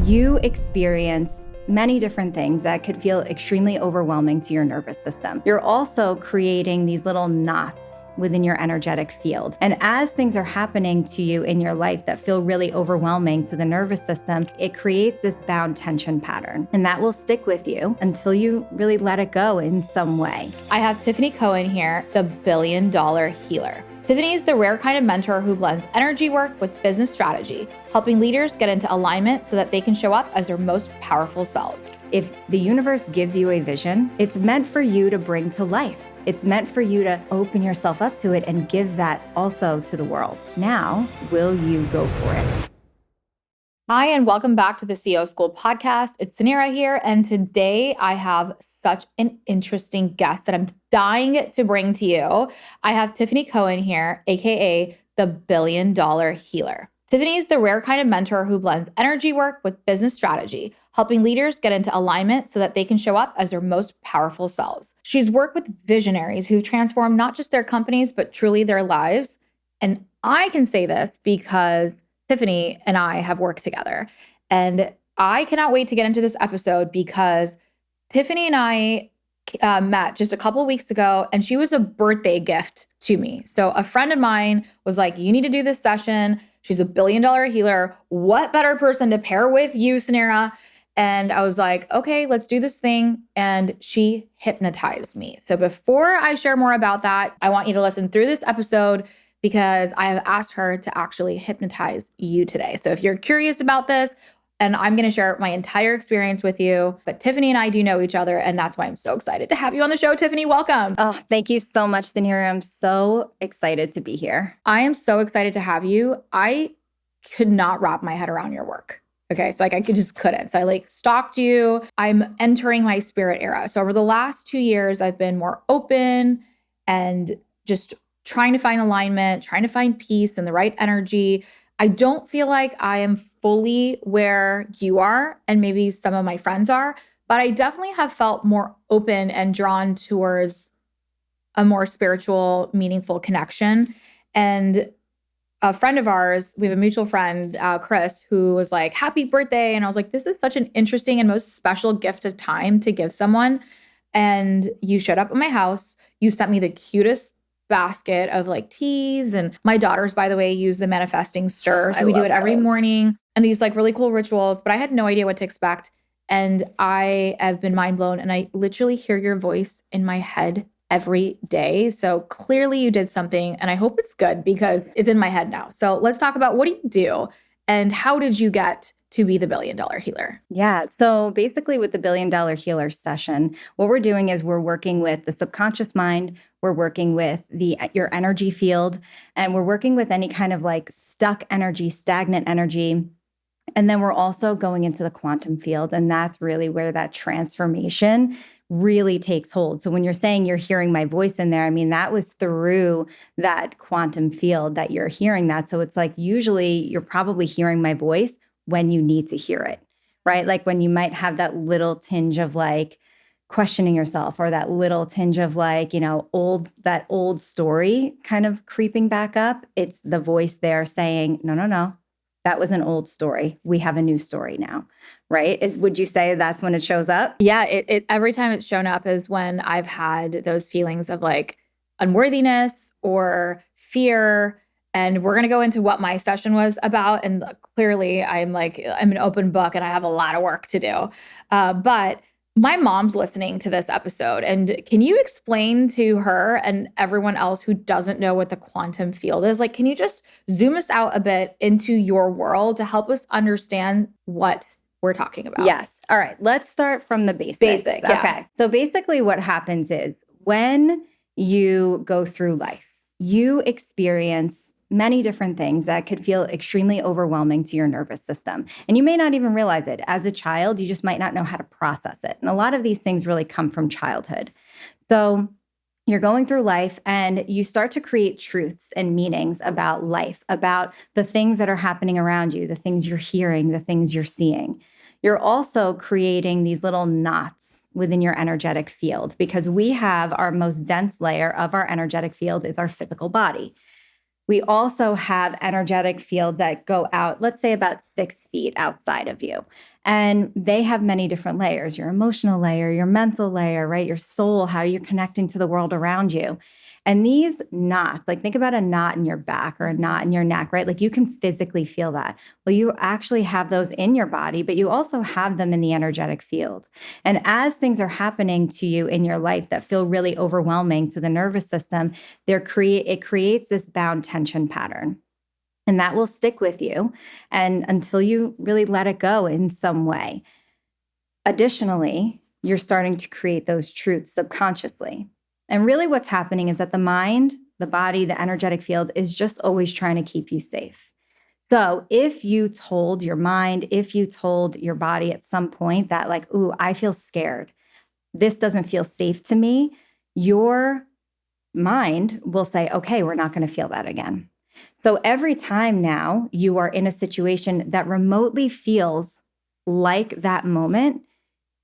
You experience many different things that could feel extremely overwhelming to your nervous system. You're also creating these little knots within your energetic field. And as things are happening to you in your life that feel really overwhelming to the nervous system, it creates this bound tension pattern. And that will stick with you until you really let it go in some way. I have Tiffany Cohen here, the $1 billion healer. Tiffany is the rare kind of mentor who blends energy work with business strategy, helping leaders get into alignment so that they can show up as their most powerful selves. If the universe gives you a vision, it's meant for you to bring to life. It's meant for you to open yourself up to it and give that also to the world. Now, will you go for it? Hi, and welcome back to the CEO School podcast. It's Suneera here, and today I have such an interesting guest that I'm dying to bring to you. I have Tiffany Cohen here, aka the $1 billion healer. Tiffany is the rare kind of mentor who blends energy work with business strategy, helping leaders get into alignment so that they can show up as their most powerful selves. She's worked with visionaries who transform not just their companies, but truly their lives. And I can say this because Tiffany and I have worked together, and I cannot wait to get into this episode because Tiffany and I met just a couple of weeks ago, and she was a birthday gift to me. So a friend of mine was like, you need to do this session. She's a $1 billion healer. What better person to pair with you, Suneera? And I was like, okay, let's do this thing. And she hypnotized me. So before I share more about that, I want you to listen through this episode because I have asked her to actually hypnotize you today. So if you're curious about this, and I'm going to share my entire experience with you, but Tiffany and I do know each other, and that's why I'm so excited to have you on the show. Tiffany, welcome. Oh, thank you so much, Suneera. I'm so excited to be here. I am so excited to have you. I could not wrap my head around your work. Okay, so I just couldn't. So I stalked you. I'm entering my spirit era. So over the last 2 years, I've been more open and just trying to find alignment, trying to find peace and the right energy. I don't feel like I am fully where you are and maybe some of my friends are, but I definitely have felt more open and drawn towards a more spiritual, meaningful connection. And a friend of ours, we have a mutual friend, Chris, who was like, happy birthday. And I was like, this is such an interesting and most special gift of time to give someone. And you showed up at my house. You sent me the cutest basket of teas, and my daughters, by the way, use the manifesting stir. So we do it every morning, and these really cool rituals, but I had no idea what to expect. And I have been mind blown, and I literally hear your voice in my head every day. So clearly you did something, and I hope it's good because it's in my head now. So let's talk about, what do you do and how did you get to be the $1 billion healer? Yeah. So basically with the $1 billion healer session, what we're doing is we're working with the subconscious mind, we're working with your energy field, and we're working with any kind of stuck energy, stagnant energy. And then we're also going into the quantum field. And that's really where that transformation really takes hold. So when you're saying you're hearing my voice in there, I mean, that was through that quantum field that you're hearing that. So it's usually you're probably hearing my voice when you need to hear it, right? When you might have that little tinge of questioning yourself, or that little tinge of that old story kind of creeping back up. It's the voice there saying, no, that was an old story. We have a new story now, right? Would you say that's when it shows up? Yeah, it every time it's shown up is when I've had those feelings of unworthiness or fear. And we're going to go into what my session was about. And clearly I'm an open book and I have a lot of work to do. But my mom's listening to this episode. And can you explain to her and everyone else who doesn't know what the quantum field is? Can you just zoom us out a bit into your world to help us understand what we're talking about? Yes. All right. Let's start from the basics. Basic. Yeah. Okay. So basically what happens is when you go through life, you experience many different things that could feel extremely overwhelming to your nervous system. And you may not even realize it. As a child, you just might not know how to process it. And a lot of these things really come from childhood. So you're going through life and you start to create truths and meanings about life, about the things that are happening around you, the things you're hearing, the things you're seeing. You're also creating these little knots within your energetic field because we have our most dense layer of our energetic field is our physical body. We also have energetic fields that go out, let's say about 6 feet outside of you. And they have many different layers, your emotional layer, your mental layer, right? Your soul, how you're connecting to the world around you. And these knots, like think about a knot in your back or a knot in your neck, right? Like you can physically feel that. Well, you actually have those in your body, but you also have them in the energetic field. And as things are happening to you in your life that feel really overwhelming to the nervous system, it creates this bound tension pattern. And that will stick with you and until you really let it go in some way. Additionally, you're starting to create those truths subconsciously. And really what's happening is that the mind, the body, the energetic field is just always trying to keep you safe. So if you told your mind, if you told your body at some point that like, ooh, I feel scared, this doesn't feel safe to me, your mind will say, okay, we're not going to feel that again. So every time now you are in a situation that remotely feels like that moment,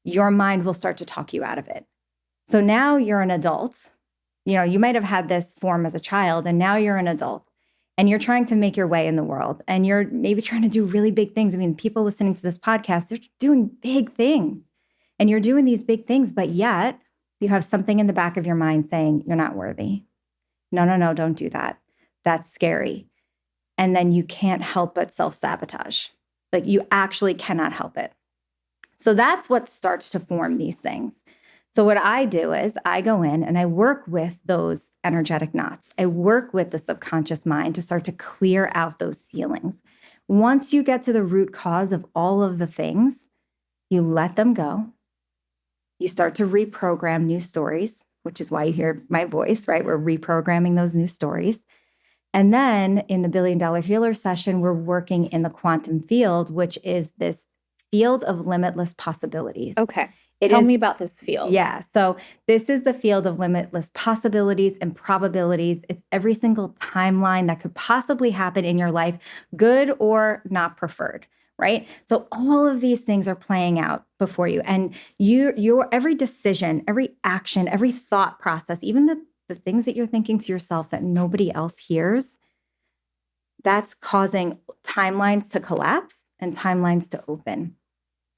your mind will start to talk you out of it. So now you're an adult. You might have had this form as a child, and now you're an adult and you're trying to make your way in the world and you're maybe trying to do really big things. I mean, people listening to this podcast, they're doing big things and you're doing these big things, but yet you have something in the back of your mind saying, you're not worthy. No, don't do that. That's scary. And then you can't help but self-sabotage. Like you actually cannot help it. So that's what starts to form these things. So what I do is I go in and I work with those energetic knots. I work with the subconscious mind to start to clear out those ceilings. Once you get to the root cause of all of the things, you let them go. You start to reprogram new stories, which is why you hear my voice, right? We're reprogramming those new stories. And then in the $1 Billion Healer session, we're working in the quantum field, which is this field of limitless possibilities. Okay. Tell me about this field. Yeah. So this is the field of limitless possibilities and probabilities. It's every single timeline that could possibly happen in your life, good or not preferred, right? So all of these things are playing out before you. And your every decision, every action, every thought process, even the things that you're thinking to yourself that nobody else hears, that's causing timelines to collapse and timelines to open.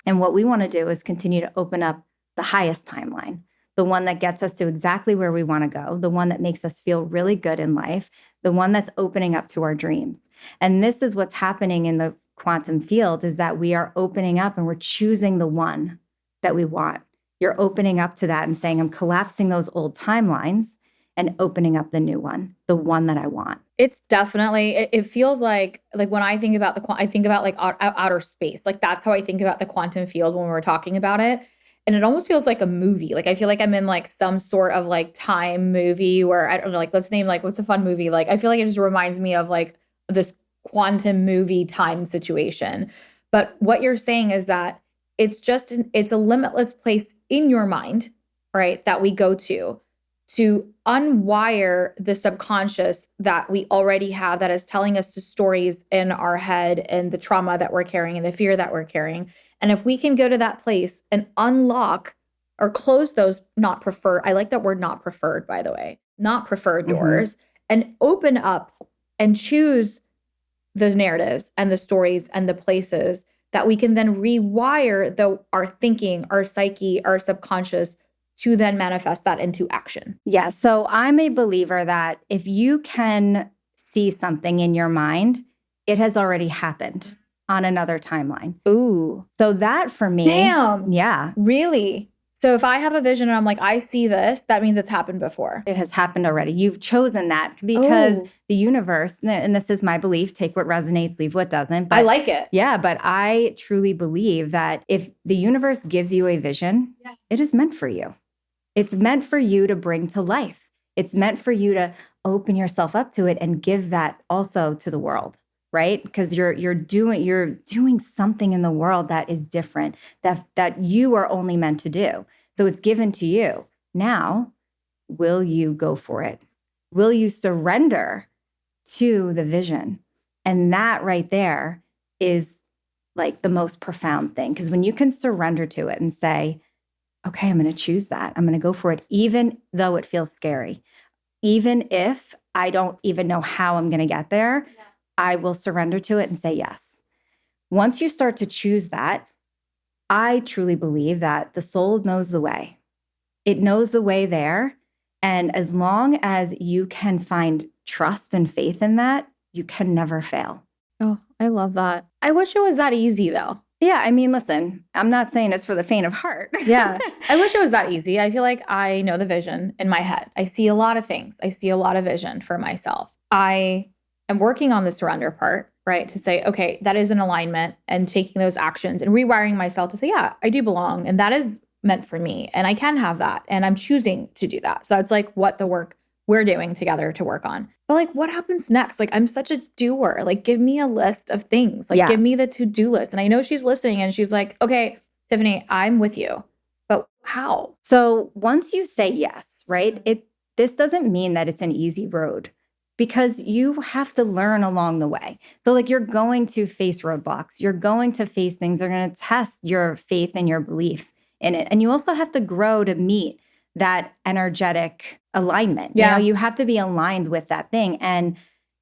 And what we want to do is continue to open up the highest timeline, the one that gets us to exactly where we want to go, the one that makes us feel really good in life, the one that's opening up to our dreams. And this is what's happening in the quantum field, is that we are opening up and we're choosing the one that we want. You're opening up to that and saying, I'm collapsing those old timelines and opening up the new one, the one that I want. It's definitely, it feels like when I think about I think about like outer space. Like that's how I think about the quantum field when we were talking about it. And it almost feels like a movie. Like I feel like I'm in like some sort of like time movie where I don't know, like let's name like, what's a fun movie? Like I feel like it just reminds me of like this quantum movie time situation. But what you're saying is that it's a limitless place in your mind, right? That we go to unwire the subconscious that we already have that is telling us the stories in our head and the trauma that we're carrying and the fear that we're carrying. And if we can go to that place and unlock or close those not preferred, I like that word not preferred, by the way, not preferred doors, and open up and choose the narratives and the stories and the places that we can then rewire our thinking, our psyche, our subconscious to then manifest that into action. Yeah. So I'm a believer that if you can see something in your mind, it has already happened on another timeline. Ooh. So that for me. Damn. Yeah. Really? So if I have a vision and I'm like, I see this, that means it's happened before. It has happened already. You've chosen that because the universe, and this is my belief, take what resonates, leave what doesn't. But I like it. Yeah, but I truly believe that if the universe gives you a vision, it is meant for you. It's meant for you to bring to life. It's meant for you to open yourself up to it and give that also to the world, right? Because you're doing something in the world that is different, that you are only meant to do. So it's given to you. Now, will you go for it? Will you surrender to the vision? And that right there is like the most profound thing. Because when you can surrender to it and say, okay, I'm going to choose that. I'm going to go for it, even though it feels scary. Even if I don't even know how I'm going to get there, I will surrender to it and say yes. Once you start to choose that, I truly believe that the soul knows the way. It knows the way there. And as long as you can find trust and faith in that, you can never fail. Oh, I love that. I wish it was that easy though. Yeah, I mean, listen, I'm not saying it's for the faint of heart. Yeah, I wish it was that easy. I feel like I know the vision in my head. I see a lot of things. I see a lot of vision for myself. I am working on the surrender part, right? To say, okay, that is an alignment, and taking those actions and rewiring myself to say, yeah, I do belong. And that is meant for me. And I can have that. And I'm choosing to do that. So that's like what the work we're doing together to work on. But like, what happens next? Like, I'm such a doer. Like, give me a list of things. Like, give me the to-do list. And I know she's listening and she's like, okay, Tiffany, I'm with you. But how? So once you say yes, right, this doesn't mean that it's an easy road, because you have to learn along the way. So like, you're going to face roadblocks. You're going to face things that are going to test your faith and your belief in it. And you also have to grow to meet that energetic alignment. Yeah. You have to be aligned with that thing. And,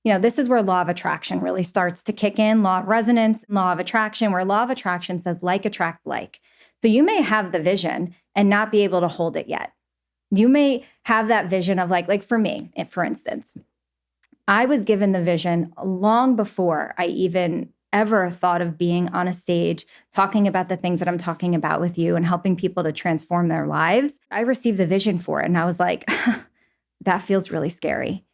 this is where law of attraction really starts to kick in. Law of resonance, law of attraction, where law of attraction says like attracts like. So you may have the vision and not be able to hold it yet. You may have that vision of like for me, for instance, I was given the vision long before I even ever thought of being on a stage talking about the things that I'm talking about with you and helping people to transform their lives. I received the vision for it and I was like, that feels really scary.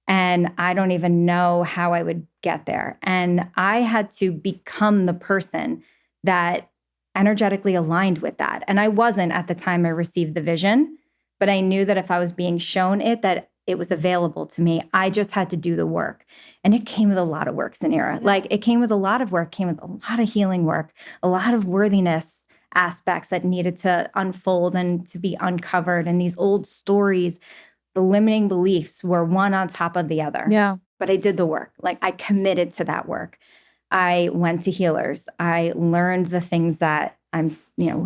And I don't even know how I would get there. And I had to become the person that energetically aligned with that. And I wasn't at the time I received the vision, but I knew that if I was being shown it, that it was available to me. I just had to do the work. And it came with a lot of work, Suneera. Like, it came with a lot of work, came with a lot of healing work, a lot of worthiness aspects that needed to unfold and to be uncovered. And these old stories, the limiting beliefs were one on top of the other. Yeah. But I did the work. Like, I committed to that work. I went to healers. I learned the things that I'm,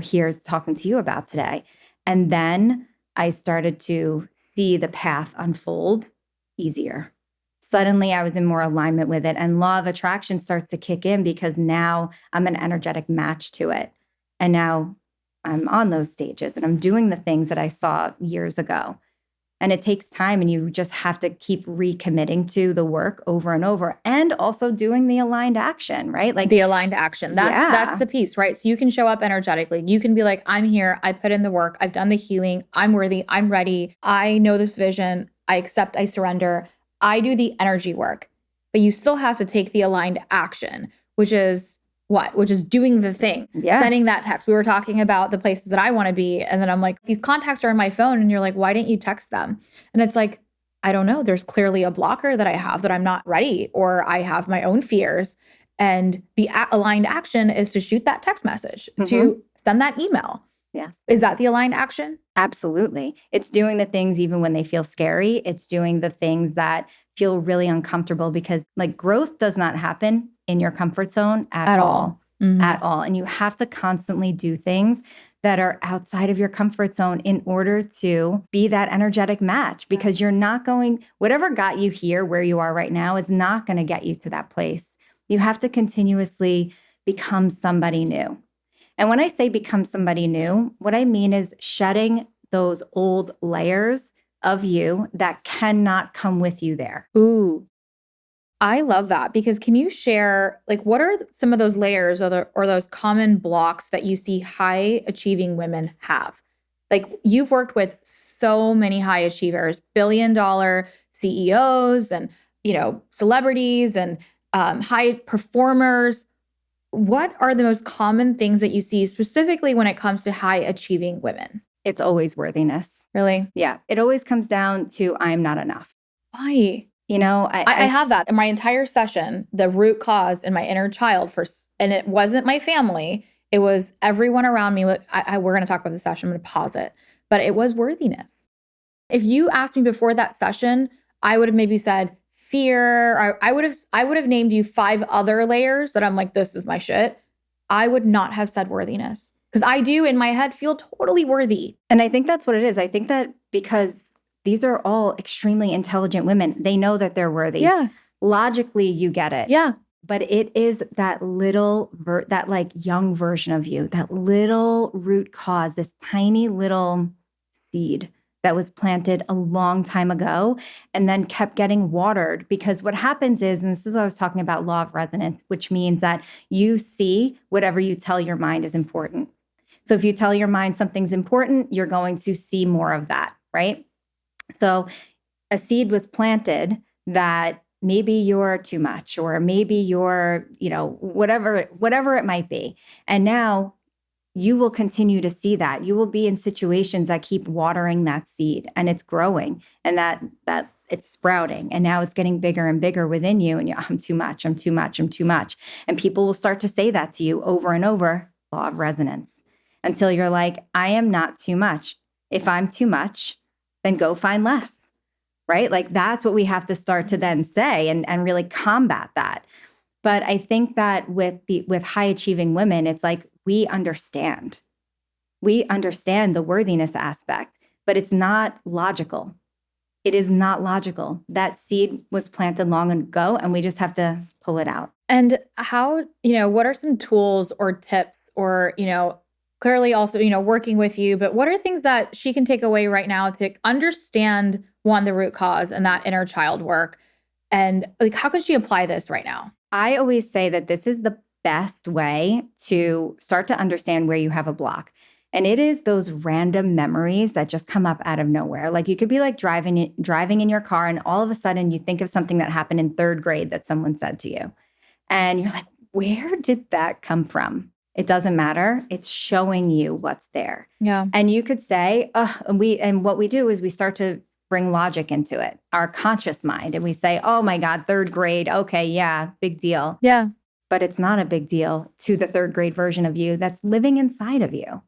here talking to you about today. And then I started to see the path unfold easier. Suddenly I was in more alignment with it, and law of attraction starts to kick in because now I'm an energetic match to it. And now I'm on those stages and I'm doing the things that I saw years ago. And it takes time, and you just have to keep recommitting to the work over and over, and also doing the aligned action, right? Like the aligned action. That's the piece, right? So you can show up energetically. You can be like, I'm here. I put in the work. I've done the healing. I'm worthy. I'm ready. I know this vision. I accept. I surrender. I do the energy work. But you still have to take the aligned action, which is what? Which is doing the thing, sending that text. We were talking about the places that I want to be. And then I'm like, these contacts are in my phone. And you're like, why didn't you text them? And it's like, I don't know. There's clearly a blocker that I have that I'm not ready, or I have my own fears. And the aligned action is to shoot that text message, to send that email. Yes. Is that the aligned action? Absolutely. It's doing the things even when they feel scary. It's doing the things that feel really uncomfortable, because like, growth does not happen in your comfort zone at all. At all. And you have to constantly do things that are outside of your comfort zone in order to be that energetic match, because you're not going, whatever got you here where you are right now is not going to get you to that place. You have to continuously become somebody new. And when I say become somebody new, what I mean is shedding those old layers of you that cannot come with you there. Ooh, I love that, because can you share, like, what are some of those layers or those common blocks that you see high achieving women have? Like, you've worked with so many high achievers, billion-dollar CEOs and, celebrities and high performers. What are the most common things that you see specifically when it comes to high achieving women? It's always worthiness. Really? Yeah. It always comes down to I'm not enough. Why? I have that in my entire session. The root cause in my inner child and it wasn't my family. It was everyone around me. We're going to talk about the session. I'm going to pause it. But it was worthiness. If you asked me before that session, I would have maybe said fear. Or I would have named you 5 other layers that I'm like, this is my shit. I would not have said worthiness, because I do in my head feel totally worthy. And I think that's what it is. I think that because these are all extremely intelligent women. They know that they're worthy. Yeah. Logically, you get it. Yeah. But it is that little, that like young version of you, that little root cause, this tiny little seed that was planted a long time ago and then kept getting watered. Because what happens is, and this is what I was talking about, law of resonance, which means that you see whatever you tell your mind is important. So if you tell your mind something's important, you're going to see more of that, right? So a seed was planted that maybe you're too much, or maybe you're, whatever it might be. And now you will continue to see that. You will be in situations that keep watering that seed, and it's growing, and that it's sprouting, and now it's getting bigger and bigger within you. And I'm too much, I'm too much, I'm too much. And people will start to say that to you over and over, law of resonance, until you're like, I am not too much. If I'm too much, then go find less, right? Like that's what we have to start to then say and really combat that. But I think that with high achieving women, it's like we understand the worthiness aspect, but it's not logical. It is not logical. That seed was planted long ago, and we just have to pull it out. And how, what are some tools or tips or, clearly also, working with you, but what are things that she can take away right now to understand, one, the root cause and that inner child work? And like, how could she apply this right now? I always say that this is the best way to start to understand where you have a block. And it is those random memories that just come up out of nowhere. Like you could be like driving in your car, and all of a sudden you think of something that happened in third grade that someone said to you. And you're like, where did that come from? It doesn't matter. It's showing you what's there. Yeah. And you could say, and what we do is we start to bring logic into it, our conscious mind. And we say, oh my God, third grade. Okay, yeah, big deal. Yeah. But it's not a big deal to the third grade version of you that's living inside of you.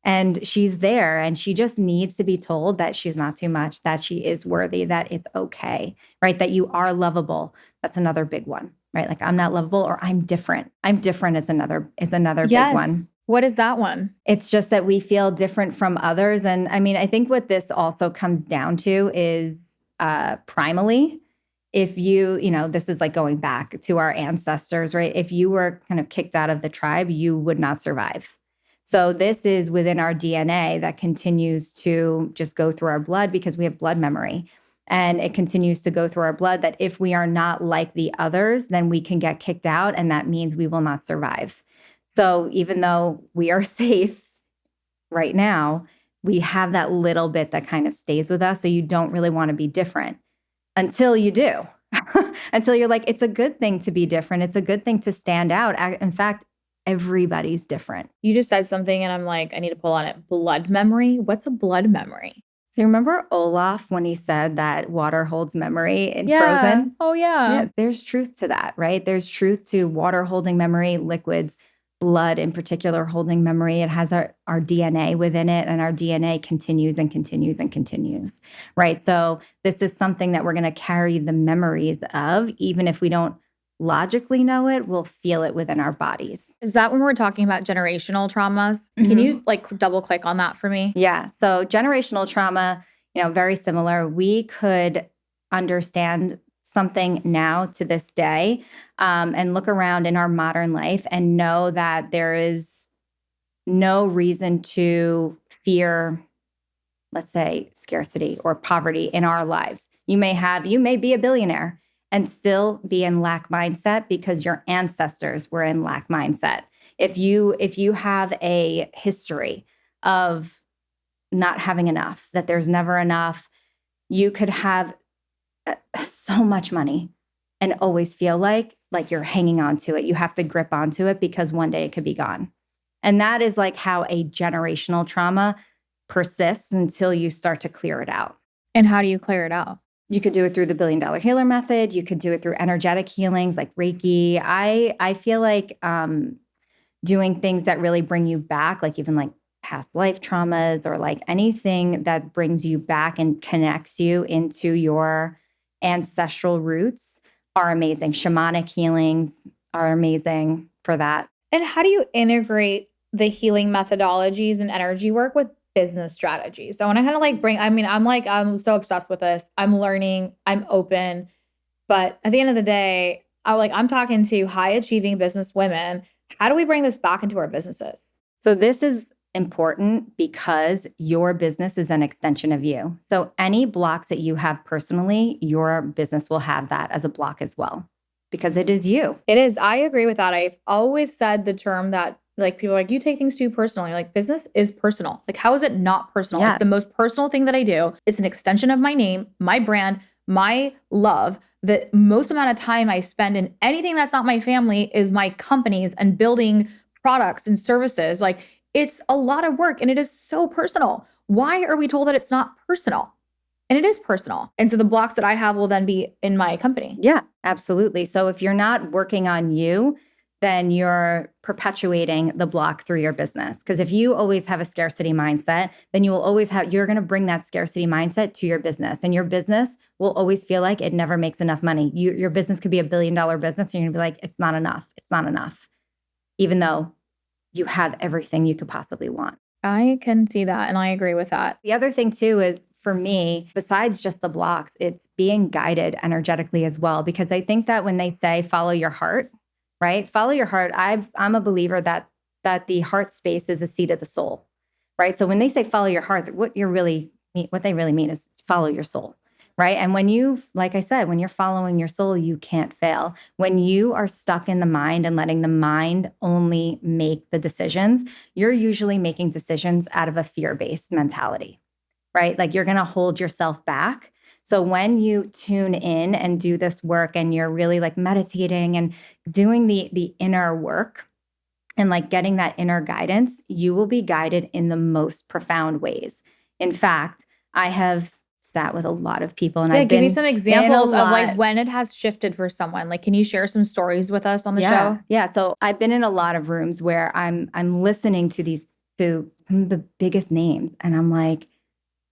And she's there, and she just needs to be told that she's not too much, that she is worthy, that it's okay, right? That you are lovable. That's another big one, right? Like I'm not lovable, or I'm different. I'm different is another big one. What is that one? It's just that we feel different from others. And I mean, I think what this also comes down to is primally, if you, this is like going back to our ancestors, right? If you were kind of kicked out of the tribe, you would not survive. So this is within our DNA that continues to just go through our blood because we have blood memory. And it continues to go through our blood that if we are not like the others, then we can get kicked out, and that means we will not survive. So even though we are safe right now, we have that little bit that kind of stays with us. So you don't really want to be different until you do, until you're like, it's a good thing to be different. It's a good thing to stand out. In fact, everybody's different. You just said something and I'm like, I need to pull on it. Blood memory? What's a blood memory? So you remember Olaf when he said that water holds memory in Frozen? Oh, yeah. There's truth to that, right? There's truth to water holding memory, liquids, blood in particular holding memory. It has our DNA within it, and our DNA continues and continues and continues, right? So this is something that we're going to carry the memories of, even if we don't logically know it, we'll feel it within our bodies. Is that when we're talking about generational traumas? Can you like double click on that for me? Yeah. So generational trauma, very similar. We could understand something now to this day and look around in our modern life and know that there is no reason to fear, let's say, scarcity or poverty in our lives. You may be a billionaire and still be in lack mindset because your ancestors were in lack mindset. If you have a history of not having enough, that there's never enough, you could have so much money and always feel like you're hanging on to it. You have to grip onto it because one day it could be gone. And that is like how a generational trauma persists until you start to clear it out. And how do you clear it out? You could do it through the $1 Billion Healer method. You could do it through energetic healings like Reiki. I feel like doing things that really bring you back, like even like past life traumas or like anything that brings you back and connects you into your ancestral roots are amazing. Shamanic healings are amazing for that. And how do you integrate the healing methodologies and energy work with business strategy. So I want to kind of like I'm so obsessed with this. I'm learning, I'm open. But at the end of the day, I'm talking to high achieving business women. How do we bring this back into our businesses? So this is important because your business is an extension of you. So any blocks that you have personally, your business will have that as a block as well, because it is you. It is. I agree with that. I've always said the term that like people are like, you take things too personally. Like business is personal. Like how is it not personal? Yes. It's the most personal thing that I do. It's an extension of my name, my brand, my love. The most amount of time I spend in anything that's not my family is my companies and building products and services. Like it's a lot of work and it is so personal. Why are we told that it's not personal? And it is personal. And so the blocks that I have will then be in my company. Yeah, absolutely. So if you're not working on you, then you're perpetuating the block through your business. Because if you always have a scarcity mindset, then you're going to bring that scarcity mindset to your business. And your business will always feel like it never makes enough money. Your business could be $1 billion business. And you're going to be like, it's not enough. It's not enough. Even though you have everything you could possibly want. I can see that. And I agree with that. The other thing too is for me, besides just the blocks, it's being guided energetically as well. Because I think that when they say follow your heart, right? Follow your heart. I'm a believer that the heart space is a seat of the soul, right? So when they say follow your heart, what they really mean is follow your soul, right? And like I said, when you're following your soul, you can't fail. When you are stuck in the mind and letting the mind only make the decisions, you're usually making decisions out of a fear-based mentality, right? Like you're going to hold yourself back. So when you tune in and do this work and you're really like meditating and doing the inner work and like getting that inner guidance, you will be guided in the most profound ways. In fact, I have sat with a lot of people and give me some examples of like when it has shifted for someone. Like, can you share some stories with us on the show? Yeah. So I've been in a lot of rooms where I'm listening to some of the biggest names and I'm like,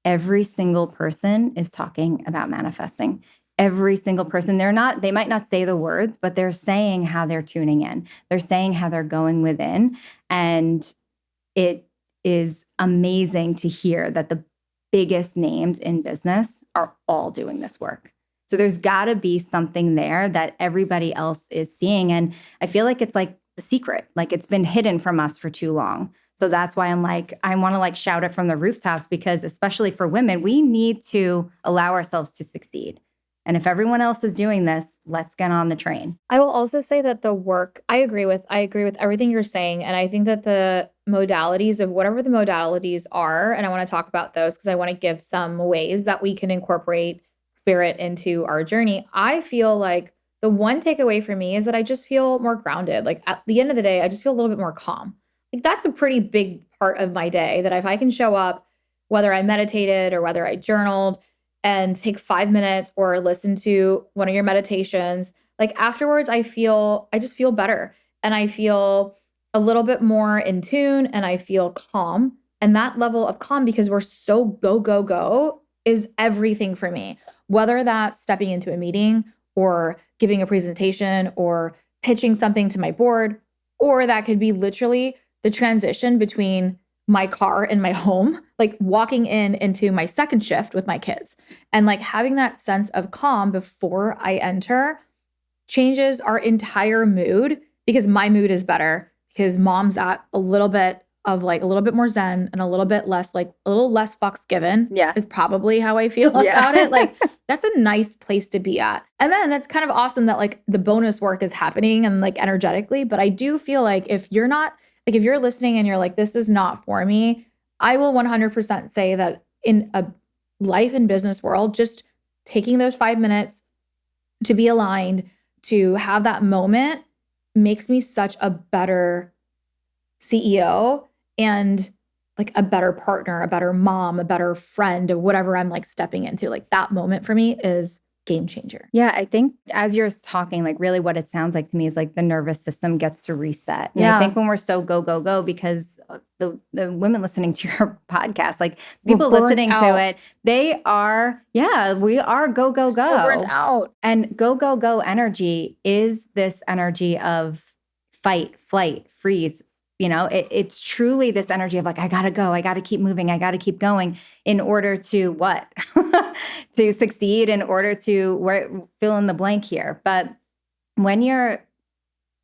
every single person is talking about manifesting. Every single person. They might not say the words, but they're saying how they're tuning in. They're saying how they're going within. And it is amazing to hear that the biggest names in business are all doing this work. So there's got to be something there that everybody else is seeing. And I feel like it's like the secret, like it's been hidden from us for too long. So that's why I'm like, I want to like shout it from the rooftops, because especially for women, we need to allow ourselves to succeed. And if everyone else is doing this, let's get on the train. I will also say that the work, I agree with everything you're saying. And I think that the modalities of whatever the modalities are, and I want to talk about those because I want to give some ways that we can incorporate spirit into our journey. I feel like the one takeaway for me is that I just feel more grounded. Like at the end of the day, I just feel a little bit more calm. Like that's a pretty big part of my day, that if I can show up, whether I meditated or whether I journaled and take 5 minutes or listen to one of your meditations, like afterwards, I just feel better and I feel a little bit more in tune and I feel calm. And that level of calm, because we're so go, go, go, is everything for me, whether that's stepping into a meeting or giving a presentation or pitching something to my board, or that could be literally the transition between my car and my home, like walking into my second shift with my kids and like having that sense of calm before I enter changes our entire mood, because my mood is better because mom's at a little bit more zen and a little less fucks given. Yeah. Is probably how I feel about it. Like that's a nice place to be at. And then that's kind of awesome that like the bonus work is happening and like energetically. But I do feel like if you're listening and you're like, this is not for me, I will 100% say that in a life and business world, just taking those 5 minutes to be aligned, to have that moment makes me such a better CEO and like a better partner, a better mom, a better friend, or whatever I'm like stepping into. Like that moment for me is game changer. Yeah, I think as you're talking, like really what it sounds like to me is like the nervous system gets to reset. And I think when we're so go, go, go, because the women listening to your podcast, like people listening to it, we are go, go, go. So burnt out. And go, go, go energy is this energy of fight, flight, freeze, It's truly this energy of like, I gotta go, I gotta keep moving, I gotta keep going in order to what? To succeed, in order to fill in the blank here. But when you're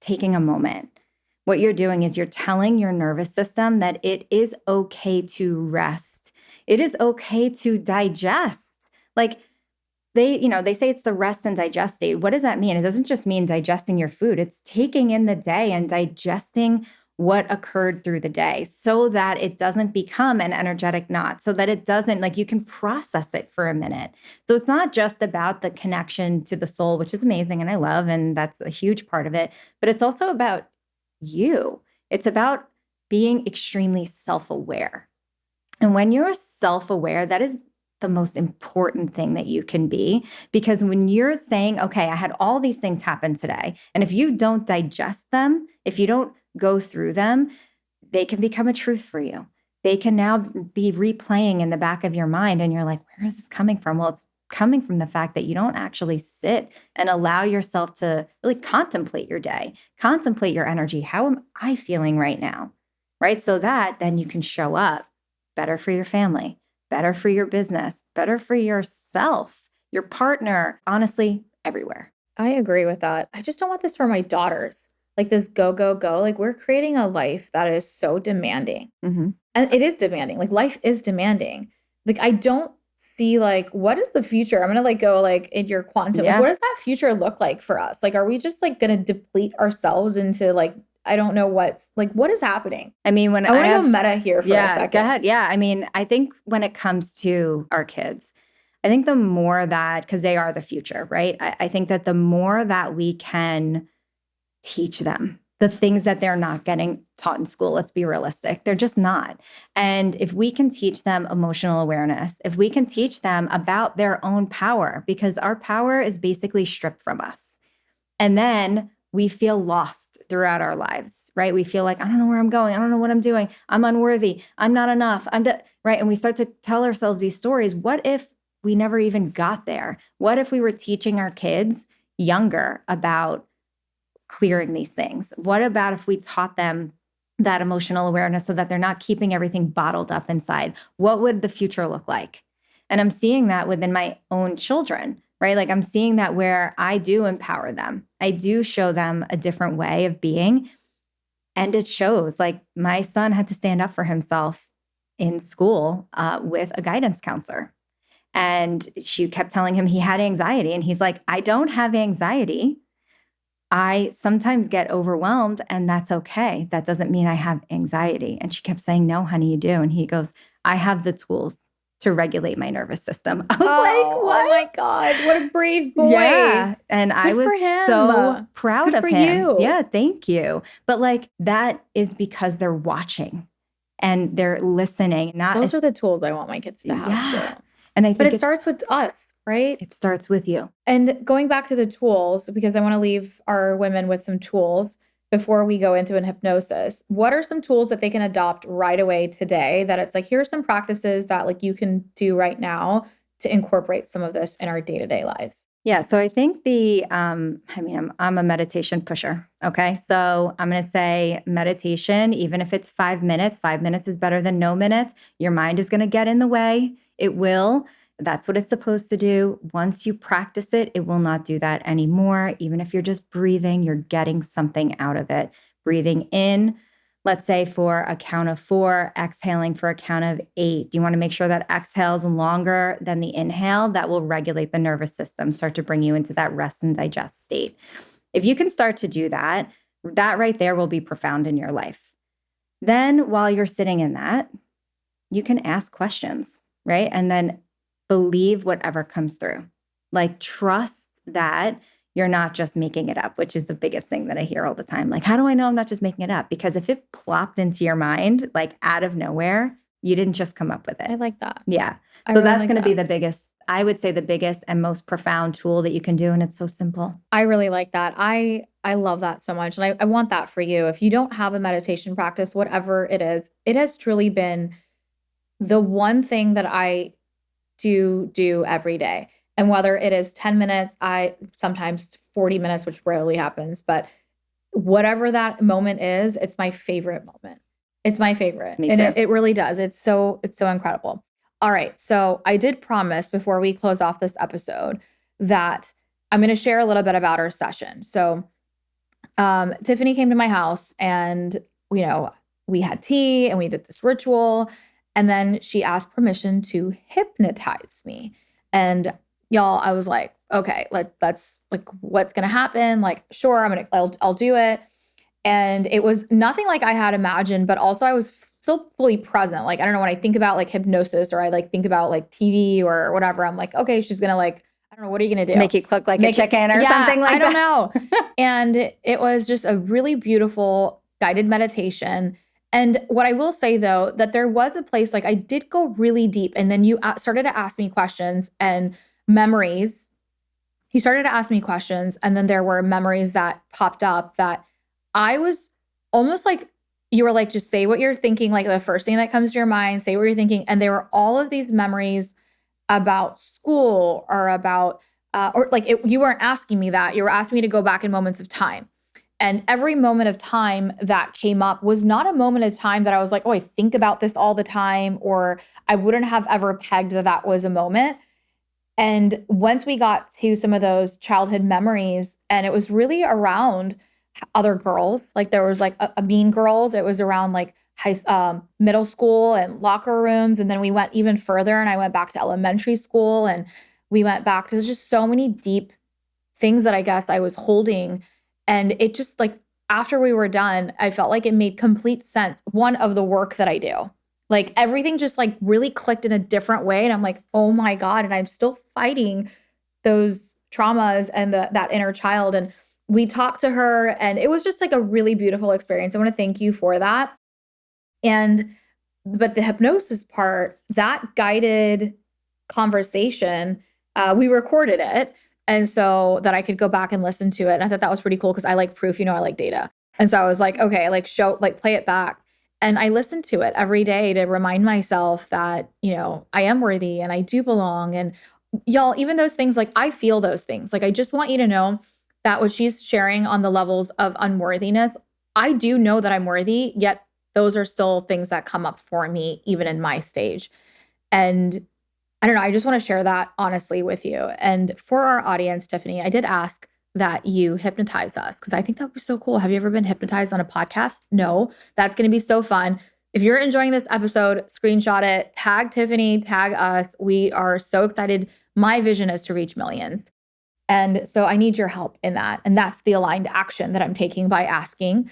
taking a moment, what you're doing is you're telling your nervous system that it is okay to rest. It is okay to digest. Like they say it's the rest and digest state. What does that mean? It doesn't just mean digesting your food. It's taking in the day and digesting what occurred through the day so that it doesn't become an energetic knot, so that it doesn't, like, you can process it for a minute. So it's not just about the connection to the soul, which is amazing and I love, and that's a huge part of it, but it's also about you. It's about being extremely self-aware. And when you're self-aware, that is the most important thing that you can be. Because when you're saying, okay, I had all these things happen today, and if you don't digest them, if you don't go through them, they can become a truth for you. They can now be replaying in the back of your mind. And you're like, where is this coming from? Well, it's coming from the fact that you don't actually sit and allow yourself to really contemplate your day, contemplate your energy. How am I feeling right now? Right? So that then you can show up better for your family, better for your business, better for yourself, your partner, honestly, everywhere. I agree with that. I just don't want this for my daughters. Like this go, go, go. Like we're creating a life that is so demanding. Mm-hmm. And it is demanding. Like life is demanding. Like I don't see like what is the future? I'm gonna like go like in your quantum. Yeah. Like, what does that future look like for us? Like, are we just like gonna deplete ourselves into like I don't know what is happening? I mean, when I want to go meta here for a second. Go ahead. Yeah. I mean, I think when it comes to our kids, I think the more that, because they are the future, right? I think that the more that we can teach them the things that they're not getting taught in school, let's be realistic, they're just not. And if we can teach them emotional awareness, if we can teach them about their own power, because our power is basically stripped from us. And then we feel lost throughout our lives, right? We feel like, I don't know where I'm going. I don't know what I'm doing. I'm unworthy. I'm not enough. Right? And we start to tell ourselves these stories. What if we never even got there? What if we were teaching our kids younger about clearing these things? What about if we taught them that emotional awareness so that they're not keeping everything bottled up inside? What would the future look like? And I'm seeing that within my own children, right? Like I'm seeing that where I do empower them. I do show them a different way of being. And it shows. Like my son had to stand up for himself in school with a guidance counselor. And she kept telling him he had anxiety. And he's like, I don't have anxiety. I sometimes get overwhelmed, and that's okay. That doesn't mean I have anxiety. And she kept saying, no, honey, you do. And he goes, I have the tools to regulate my nervous system. I was like, what? Oh my God, what a brave boy. Yeah. And I was so proud of him. You. Yeah, thank you. But like that is because they're watching and they're listening. Those are the tools I want my kids to have too. And I think it starts with us, right? It starts with you. And going back to the tools, because I want to leave our women with some tools before we go into an hypnosis. What are some tools that they can adopt right away today that it's like, here are some practices that like you can do right now to incorporate some of this in our day-to-day lives? Yeah. So I think I'm a meditation pusher. Okay. So I'm going to say meditation, even if it's 5 minutes is better than no minutes. Your mind is going to get in the way. It will. That's what it's supposed to do. Once you practice it, it will not do that anymore. Even if you're just breathing, you're getting something out of it. Breathing in, let's say for a count of 4, exhaling for a count of 8. You want to make sure that exhale is longer than the inhale. That will regulate the nervous system, start to bring you into that rest and digest state. If you can start to do that, that right there will be profound in your life. Then while you're sitting in that, you can ask questions, right? And then believe whatever comes through. Like trust that you're not just making it up, which is the biggest thing that I hear all the time. Like, how do I know I'm not just making it up? Because if it plopped into your mind, like out of nowhere, you didn't just come up with it. I like that. Yeah. So that's going to be the biggest, I would say the biggest and most profound tool that you can do. And it's so simple. I really like that. I love that so much. And I want that for you. If you don't have a meditation practice, whatever it is, it has truly been the one thing that I do every day. And whether it is 10 minutes, I sometimes 40 minutes, which rarely happens, but whatever that moment is, it's my favorite moment. It's my favorite. Me And too. it really does. It's so incredible. All right. So I did promise before we close off this episode that I'm going to share a little bit about our session. So Tiffany came to my house and, we had tea and we did this ritual. And then she asked permission to hypnotize me. And y'all, I was like, okay, let's like, what's going to happen? Like, sure, I'll do it. And it was nothing like I had imagined, but also I was still fully present. Like, I don't know, when I think about like hypnosis or I like think about like TV or whatever, I'm like, okay, she's going to like, I don't know, what are you going to do? Make you click like a chicken or something like that? I don't know. And it was just a really beautiful guided meditation. And what I will say though, that there was a place, like I did go really deep. And then you started to ask me questions and memories. He started to ask me questions. And then there were memories that popped up that I was almost like, you were like, just say what you're thinking, like the first thing that comes to your mind, say what you're thinking. And there were all of these memories about school or about, you weren't asking me that. You were asking me to go back in moments of time. And every moment of time that came up was not a moment of time that I was like, oh, I think about this all the time, or I wouldn't have ever pegged that was a moment. And once we got to some of those childhood memories, and it was really around other girls, like there was like a Mean Girls. It was around like middle school and locker rooms. And then we went even further and I went back to elementary school and we went back to just so many deep things that I guess I was holding. And it just like, after we were done, I felt like it made complete sense. One, of the work that I do, like everything just like really clicked in a different way. And I'm like, oh my God. And I'm still fighting those traumas and that inner child. And we talked to her and it was just like a really beautiful experience. I want to thank you for that. But the hypnosis part, that guided conversation, we recorded it. And so that I could go back and listen to it. And I thought that was pretty cool because I like proof, I like data. And so I was like, okay, play it back. And I listened to it every day to remind myself that, I am worthy and I do belong. And y'all, even those things, like I feel those things. Like, I just want you to know that what she's sharing on the levels of unworthiness, I do know that I'm worthy, yet those are still things that come up for me, even in my stage. And I don't know, I just want to share that honestly with you. And for our audience, Tiffany, I did ask that you hypnotize us because I think that would be so cool. Have you ever been hypnotized on a podcast? No, that's going to be so fun. If you're enjoying this episode, screenshot it, tag Tiffany, tag us. We are so excited. My vision is to reach millions. And so I need your help in that. And that's the aligned action that I'm taking by asking.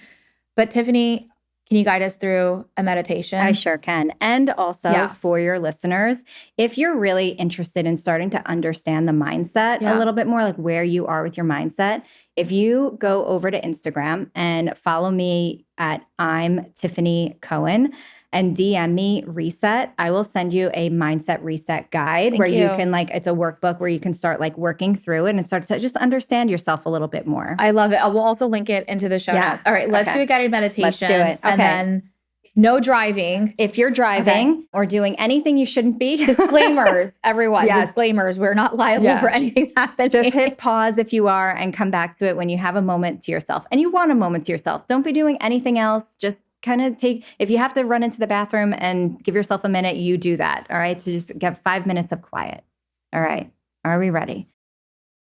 But Tiffany, can you guide us through a meditation? I sure can. And also for your listeners, if you're really interested in starting to understand the mindset a little bit more, like where you are with your mindset, if you go over to Instagram and follow me at I'm Tiffany Cohen and DM me reset, I will send you a mindset reset guide where you can it's a workbook where you can start like working through it and start to just understand yourself a little bit more. I love it. I will also link it into the show notes. All right, let's do a guided meditation. Let's do it. Okay. And then no driving. If you're driving or doing anything you shouldn't be. Disclaimers, everyone. Disclaimers. We're not liable for anything happening. Just hit pause if you are and come back to it when you have a moment to yourself. And you want a moment to yourself. Don't be doing anything else. Just kind of if you have to run into the bathroom and give yourself a minute, you do that. All right. So just get 5 minutes of quiet. All right. Are we ready?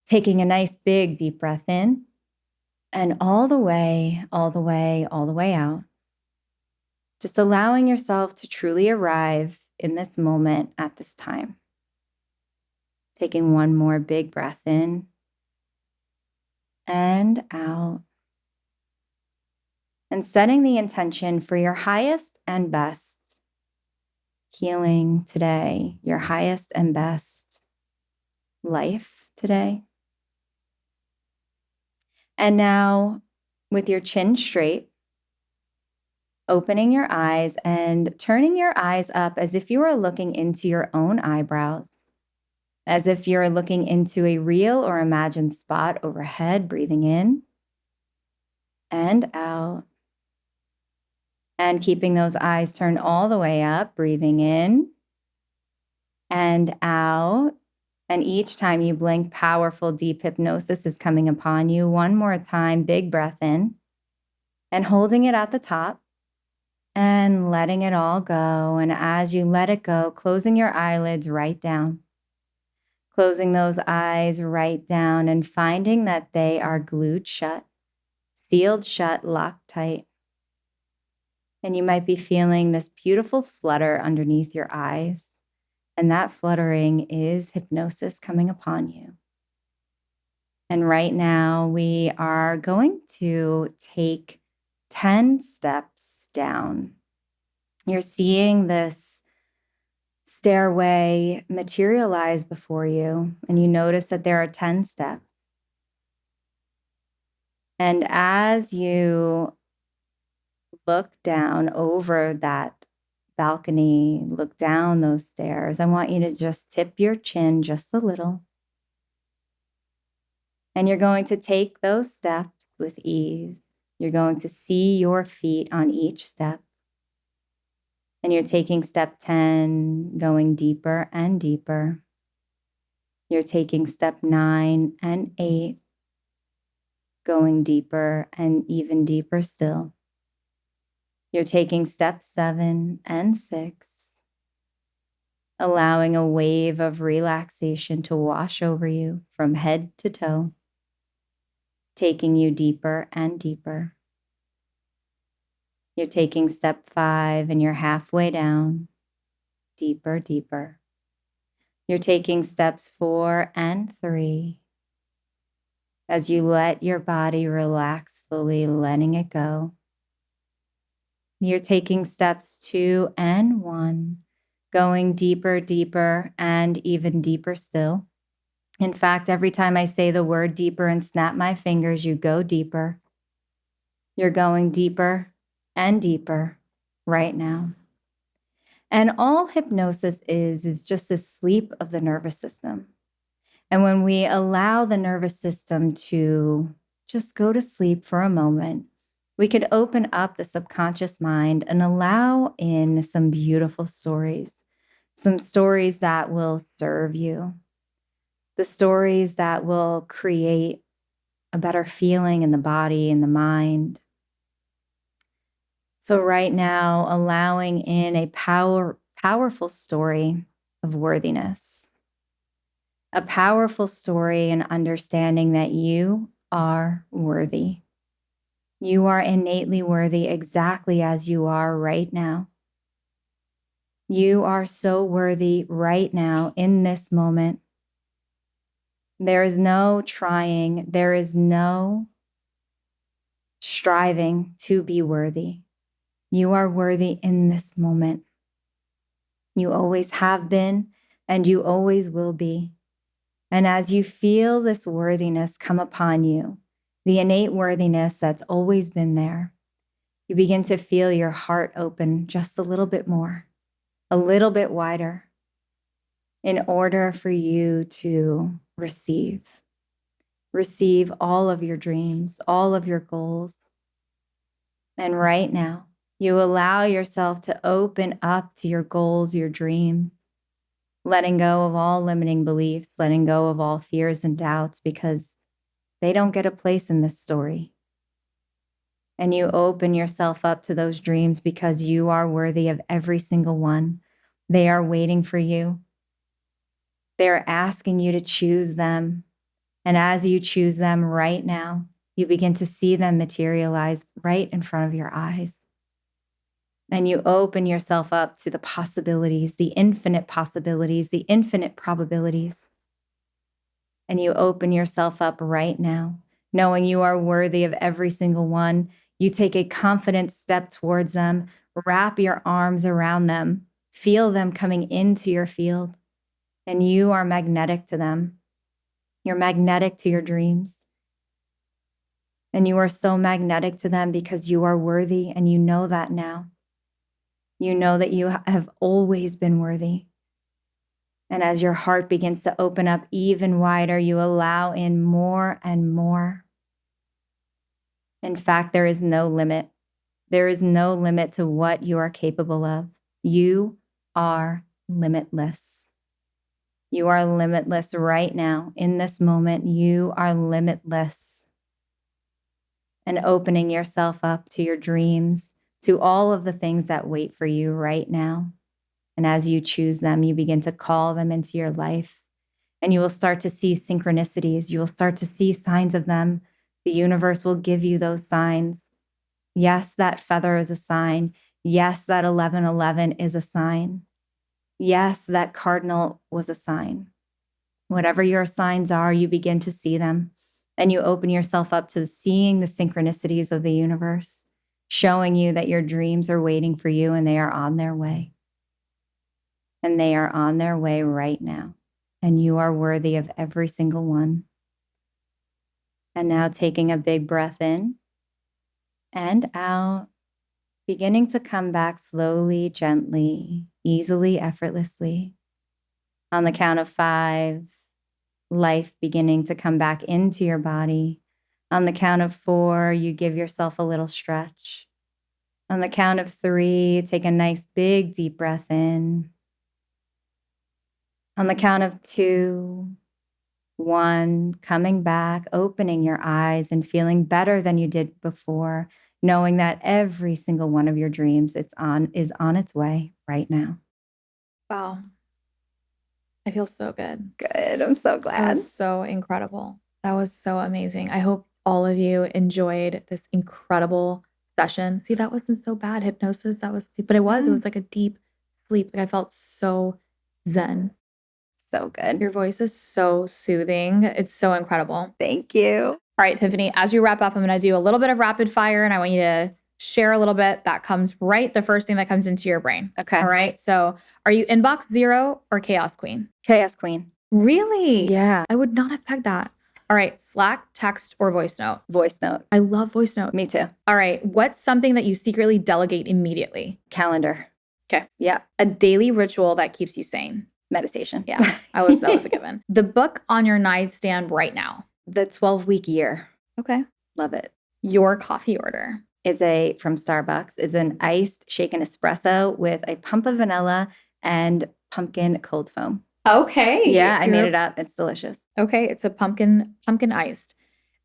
Taking a nice big deep breath in and all the way out. Just allowing yourself to truly arrive in this moment at this time. Taking one more big breath in and out. And setting the intention for your highest and best healing today, your highest and best life today. And now, with your chin straight, opening your eyes and turning your eyes up as if you were looking into your own eyebrows, as if you're looking into a real or imagined spot overhead, breathing in and out. And keeping those eyes turned all the way up, breathing in and out. And each time you blink, powerful deep hypnosis is coming upon you. One more time, big breath in and holding it at the top and letting it all go. And as you let it go, closing your eyelids right down, closing those eyes right down and finding that they are glued shut, sealed shut, locked tight. And you might be feeling this beautiful flutter underneath your eyes. And that fluttering is hypnosis coming upon you. And right now, we are going to take 10 steps down. You're seeing this stairway materialize before you, and you notice that there are 10 steps. And as you look down over that balcony, look down those stairs, I want you to just tip your chin just a little. And you're going to take those steps with ease. You're going to see your feet on each step. And you're taking step 10, going deeper and deeper. You're taking step 9 and 8, going deeper and even deeper still. You're taking step 7 and 6, allowing a wave of relaxation to wash over you from head to toe, taking you deeper and deeper. You're taking step 5 and you're halfway down, deeper, deeper. You're taking steps 4 and 3 as you let your body relax fully, letting it go. You're taking steps 2 and 1, going deeper, deeper, and even deeper still. In fact, every time I say the word deeper and snap my fingers, you go deeper. You're going deeper and deeper right now. And all hypnosis is just a sleep of the nervous system. And when we allow the nervous system to just go to sleep for a moment, we could open up the subconscious mind and allow in some beautiful stories, some stories that will serve you, the stories that will create a better feeling in the body and the mind. So right now, allowing in a powerful story of worthiness, a powerful story and understanding that you are worthy. You are innately worthy exactly as you are right now. You are so worthy right now in this moment. There is no trying, there is no striving to be worthy. You are worthy in this moment. You always have been, and you always will be. And as you feel this worthiness come upon you, the innate worthiness that's always been there, you begin to feel your heart open just a little bit more, a little bit wider, in order for you to receive all of your dreams, all of your goals. And right now, you allow yourself to open up to your goals, your dreams, letting go of all limiting beliefs, letting go of all fears and doubts, because they don't get a place in this story. And you open yourself up to those dreams because you are worthy of every single one. They are waiting for you. They're asking you to choose them. And as you choose them right now, you begin to see them materialize right in front of your eyes. And you open yourself up to the possibilities, the infinite possibilities, the infinite probabilities. And you open yourself up right now, knowing you are worthy of every single one. You take a confident step towards them, wrap your arms around them, feel them coming into your field, and you are magnetic to them. You're magnetic to your dreams. And you are so magnetic to them because you are worthy, and you know that now. You know that you have always been worthy. And as your heart begins to open up even wider, you allow in more and more. In fact, there is no limit. There is no limit to what you are capable of. You are limitless. You are limitless right now. In this moment, you are limitless. and opening yourself up to your dreams, to all of the things that wait for you right now. And as you choose them, you begin to call them into your life. And you will start to see synchronicities. You will start to see signs of them. The universe will give you those signs. Yes, that feather is a sign. Yes, that 1111 is a sign. Yes, that cardinal was a sign. Whatever your signs are, you begin to see them. And you open yourself up to seeing the synchronicities of the universe, showing you that your dreams are waiting for you and they are on their way. And they are on their way right now. And you are worthy of every single one. And now taking a big breath in and out, beginning to come back slowly, gently, easily, effortlessly. On the count of 5, life beginning to come back into your body. On the count of 4, you give yourself a little stretch. On the count of 3, take a nice big deep breath in. On the count of 2, 1, coming back, opening your eyes and feeling better than you did before, knowing that every single one of your dreams is on its way right now. Wow. I feel so good. Good. I'm so That glad. was so incredible. That was so amazing. I hope all of you enjoyed this incredible session. See, that wasn't so bad. Hypnosis, but it was like a deep sleep. Like I felt so zen. So good. Your voice is so soothing. It's so incredible. Thank you. All right, Tiffany, as you wrap up, I'm going to do a little bit of rapid fire and I want you to share a little bit that comes the first thing that comes into your brain. Okay. All right. So are you inbox 0 or chaos queen? Chaos queen. Really? Yeah. I would not have pegged that. All right. Slack, text, or voice note? Voice note. I love voice notes. Me too. All right. What's something that you secretly delegate immediately? Calendar. Okay. Yeah. A daily ritual that keeps you sane? Meditation. Yeah. That was a given. The book on your nightstand right now? The 12-week year. Okay. Love it. Your coffee order? From Starbucks, is an iced shaken espresso with a pump of vanilla and pumpkin cold foam. Okay. Yeah, I made it up. It's delicious. Okay. It's a pumpkin iced.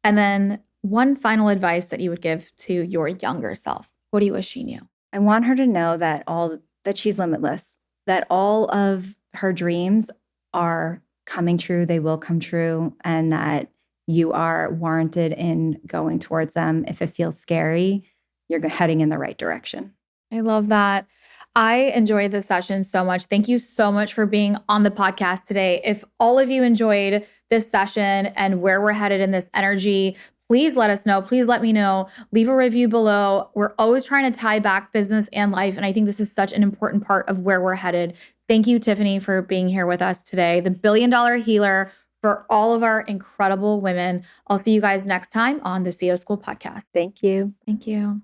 And then one final advice that you would give to your younger self. What do you wish she knew? I want her to know that she's limitless, that all of her dreams are coming true. They will come true. And that you are warranted in going towards them. If it feels scary, you're heading in the right direction. I love that. I enjoyed this session so much. Thank you so much for being on the podcast today. If all of you enjoyed this session and where we're headed in this energy, please let us know. Please let me know. Leave a review below. We're always trying to tie back business and life. And I think this is such an important part of where we're headed. Thank you, Tiffany, for being here with us today. The $1 Billion Healer for all of our incredible women. I'll see you guys next time on the CEO School podcast. Thank you. Thank you.